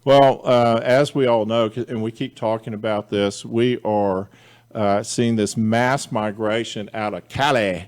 Well, as we all know, and we keep talking about this, we are seeing this mass migration out of Cali.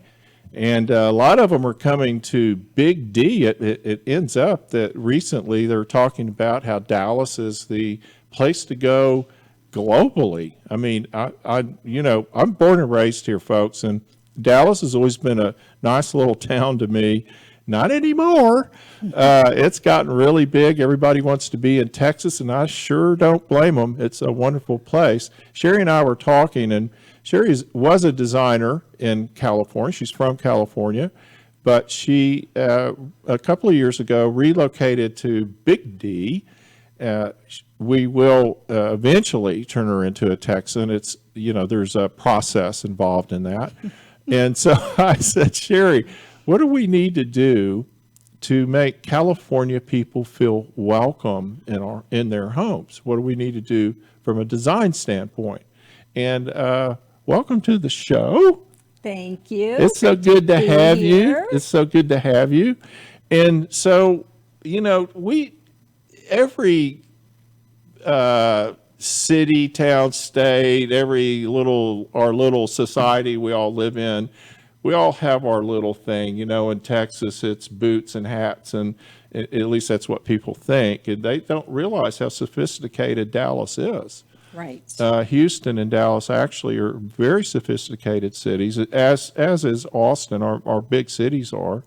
And a lot of them are coming to Big D. It ends up that recently they're talking about how Dallas is the place to go globally. I mean, I'm born and raised here, folks, and Dallas has always been a nice little town to me. Not anymore. It's gotten really big. Everybody wants to be in Texas, and I sure don't blame them. It's a wonderful place. Shari and I were talking, and Shari was a designer in California. She's from California, but she, a couple of years ago, relocated to Big D. We will eventually turn her into a Texan. It's, there's a process involved in that. And so I said, Shari, what do we need to do to make California people feel welcome in their homes? What do we need to do from a design standpoint? And welcome to the show. Thank you. It's so good to have you. It's so good to have you. And so, every city, town, state, our little society we all live in, we all have our little thing. In Texas, it's boots and hats, and at least that's what people think. And they don't realize how sophisticated Dallas is. Right. Houston and Dallas actually are very sophisticated cities, as is Austin. Our big cities are.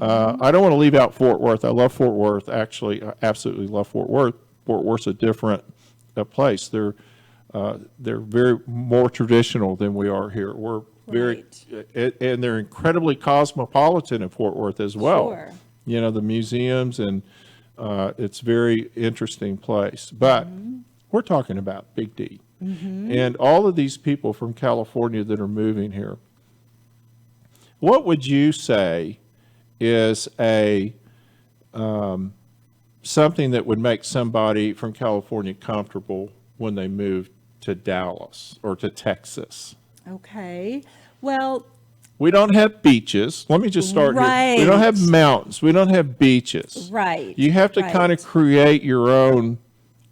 I don't want to leave out Fort Worth. I love Fort Worth. Actually, I absolutely love Fort Worth. Fort Worth's a different place. They're very more traditional than we are here. We're very, and they're incredibly cosmopolitan in Fort Worth as well. Sure. The museums, and it's a very interesting place. But we're talking about Big D. And all of these people from California that are moving here. What would you say is something that would make somebody from California comfortable when they move to Dallas or to Texas? Okay. Well, we don't have beaches. Let me just start here. We don't have mountains. We don't have beaches. Right. You have to kind of create your own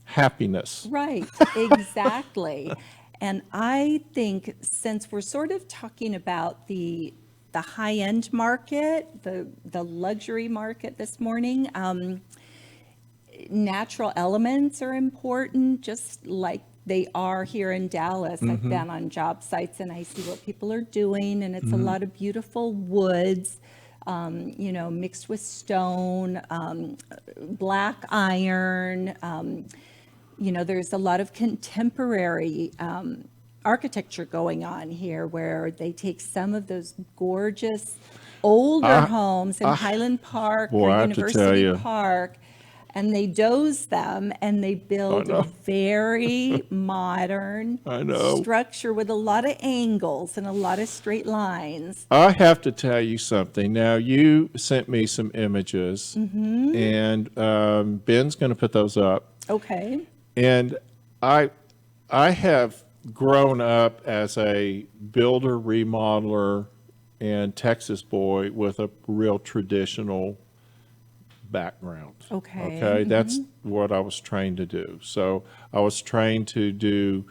happiness. Right. Exactly. And I think since we're sort of talking about the high-end market, the luxury market this morning, natural elements are important, just like they are here in Dallas. I've been on job sites and I see what people are doing, and it's a lot of beautiful woods, mixed with stone, black iron. There's a lot of contemporary architecture going on here, where they take some of those gorgeous older homes in Highland Park or University Park, and they doze them, and they build a very modern structure with a lot of angles and a lot of straight lines. I have to tell you something. Now, you sent me some images, and Ben's going to put those up. Okay. And I have grown up as a builder, remodeler, and Texas boy with a real traditional background. Okay. That's what I was trained to do. So I was trained to do,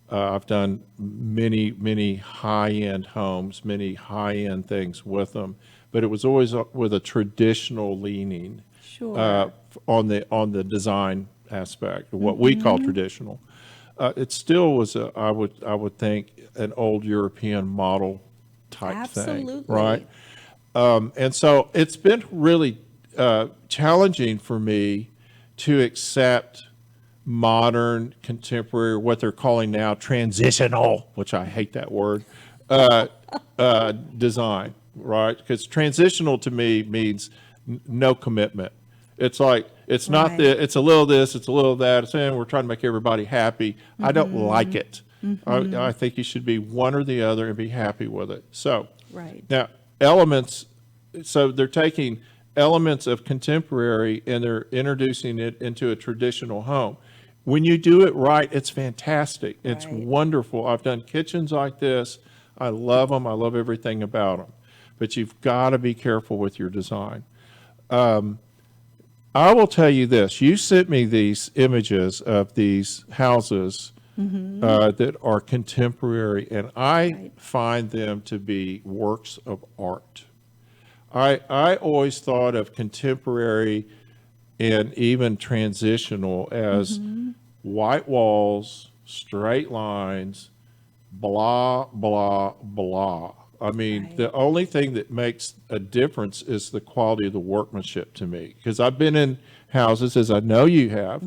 I've done many high-end homes, many high-end things with them, but it was always with a traditional leaning on the design aspect, what we call traditional. It still was I would think an old European model type thing, right? And so it's been really challenging for me to accept modern, contemporary, what they're calling now transitional, which I hate that word, design, right? Because transitional to me means no commitment. It's like, it's not it's a little this, it's a little that. It's saying we're trying to make everybody happy. I don't like it. I think you should be one or the other and be happy with it. So now elements, so they're taking elements of contemporary and they're introducing it into a traditional home. When you do it right, it's fantastic. It's wonderful. I've done kitchens like this. I love them. I love everything about them. But you've got to be careful with your design. I will tell you this. You sent me these images of these houses that are contemporary, and I Right. find them to be works of art. I always thought of contemporary and even transitional as white walls, straight lines, blah, blah, blah. I mean, Right. the only thing that makes a difference is the quality of the workmanship to me. Because I've been in houses, as I know you have,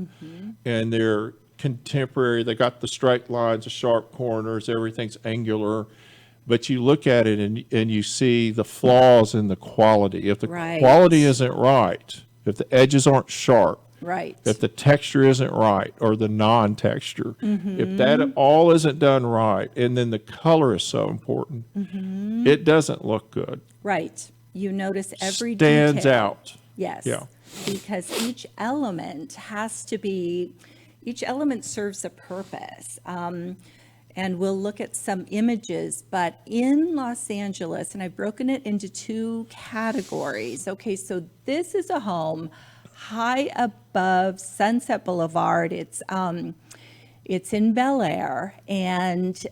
and they're contemporary. They got the straight lines, the sharp corners, everything's angular. But you look at it and you see the flaws in the quality. If the Right. quality isn't right, if the edges aren't sharp, Right. if the texture isn't right or the non-texture, if that all isn't done right, and then the color is so important, it doesn't look good. Right. You notice every Stands detail. out. Yes. Yeah. Because each element serves a purpose. And we'll look at some images, but in Los Angeles, and I've broken it into two categories. Okay, so this is a home high above Sunset Boulevard. It's in Bel Air, and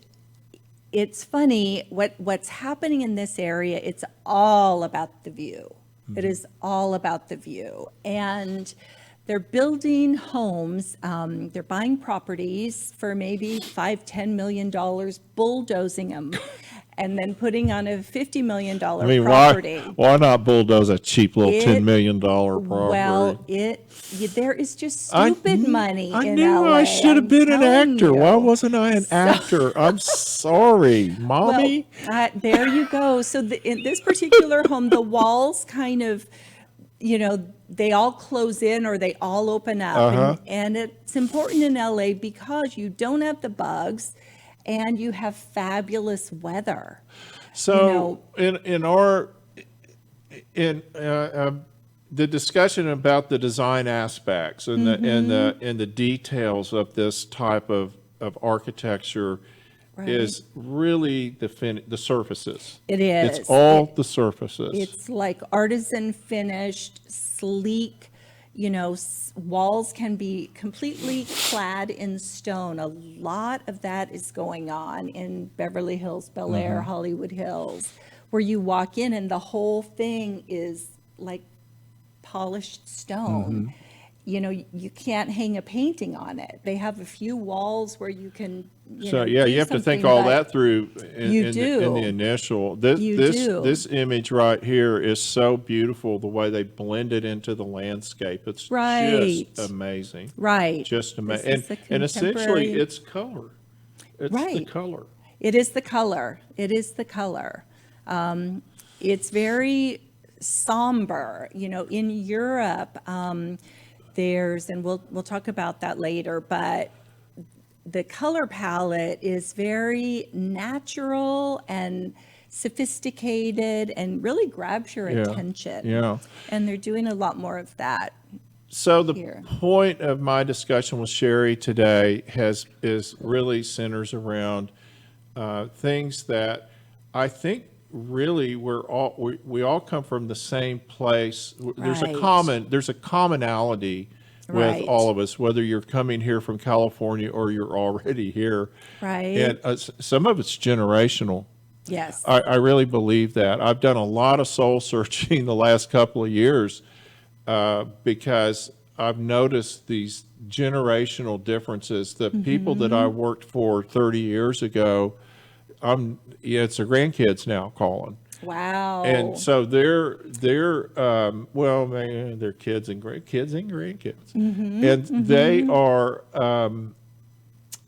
it's funny what's happening in this area. It's all about the view. It is all about the view, and they're building homes. They're buying properties for maybe $5-10 million, bulldozing them, and then putting on a $50 million I mean, property. why not bulldoze a cheap little It- $10 million property? Well, there is just I stupid kn- money I in knew LA. I should have I'm been an telling actor. you. Why wasn't I an actor? I'm sorry, mommy. Well, there you go. So in this particular home, the walls kind of, they all close in or they all open up. And it's important in LA because you don't have the bugs and you have fabulous weather. So in the discussion about the design aspects and the details of this type of architecture is really the surfaces. It is. It's all the surfaces. It's like artisan finished, sleek, walls can be completely clad in stone. A lot of that is going on in Beverly Hills, Bel Air, Hollywood Hills, where you walk in and the whole thing is like polished stone. You can't hang a painting on it. They have a few walls where you can, So do you have to think something, all but that through You in do. the initial. You do. This image right here is so beautiful. The way they blend it into the landscape, it's Right. just amazing. Right. Just This amazing. is a And essentially, contemporary- it's color. It's the Right. color. It is the color. It is the color. It's very somber. In Europe, and we'll talk about that later, but the color palette is very natural and sophisticated and really grabs your attention. Yeah. And they're doing a lot more of that. So the Here. point of my discussion with Shari today is really centers around things that I think really we all come from the same place. There's a commonality with Right. all of us, whether you're coming here from California or you're already here. Right. And some of it's generational. Yes. I really believe that. I've done a lot of soul searching the last couple of years because I've noticed these generational differences. The people that I worked for 30 years ago, it's their grandkids now calling. Wow. And so they're well, man, they're kids and grandkids. And they are,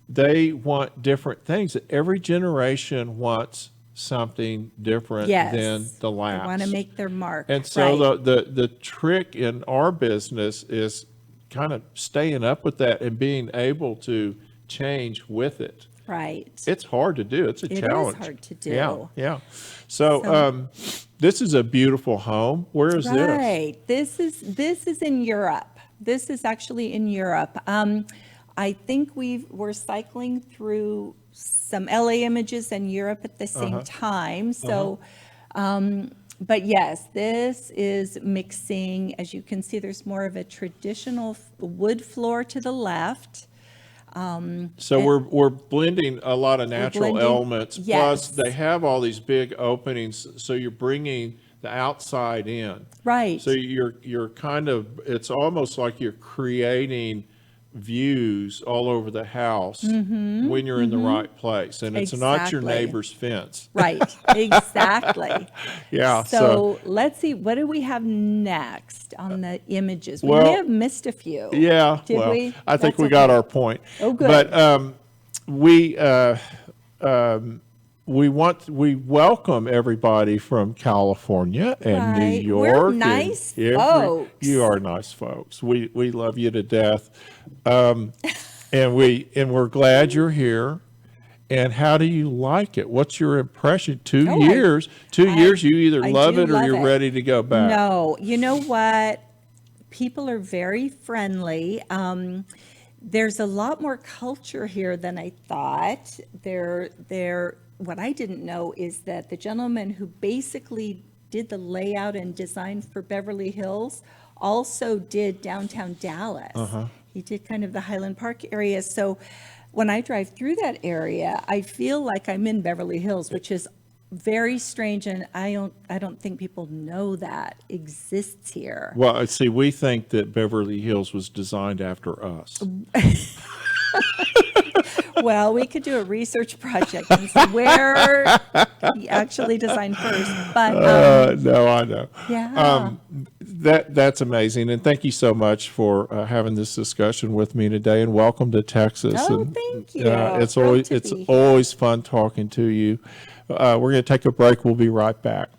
they want different things. Every generation wants something different Yes. than the last. They want to make their mark. And so Right. the trick in our business is kind of staying up with that and being able to change with it. Right. It's hard to do. It's a It is challenge. hard to do. Yeah. So this is a beautiful home. Where is this? Right. This is in Europe. This is actually in Europe. I think we're cycling through some LA images and Europe at the same time. So But yes, this is mixing. As you can see, there's more of a traditional wood floor to the left. So we're blending a lot of natural blending- elements. yes. Plus, they have all these big openings, so you're bringing the outside in. Right. So you're kind of, it's almost like you're creating views all over the house when you're in the right place, and it's not your Exactly. neighbor's fence. Right, exactly. Yeah. So let's see, what do we have next on the images? We Well, may have missed a few. Yeah, Did well, we? I think That's we got okay. our point. Oh, good. But we welcome everybody from California and New Right. York. We're and nice folks. You are nice folks. We love you to death, and we're glad you're here. And how do you like it? What's your impression? 2 Oh, years. 2 years. You either I love do it or love you're it. ready to go back. No, you know what? People are very friendly. There's a lot more culture here than I thought. What I didn't know is that the gentleman who basically did the layout and design for Beverly Hills also did downtown Dallas. He did kind of the Highland Park area. So when I drive through that area, I feel like I'm in Beverly Hills, which is very strange, and I don't think people know that exists here. Well, see, we think that Beverly Hills was designed after us. Well, we could do a research project and see where he actually designed first. But No, I know. yeah, That's amazing, and thank you so much for having this discussion with me today. And welcome to Texas. Oh, And, thank you. it's Thrilled always to be here. always fun talking to you. We're going to take a break. We'll be right back.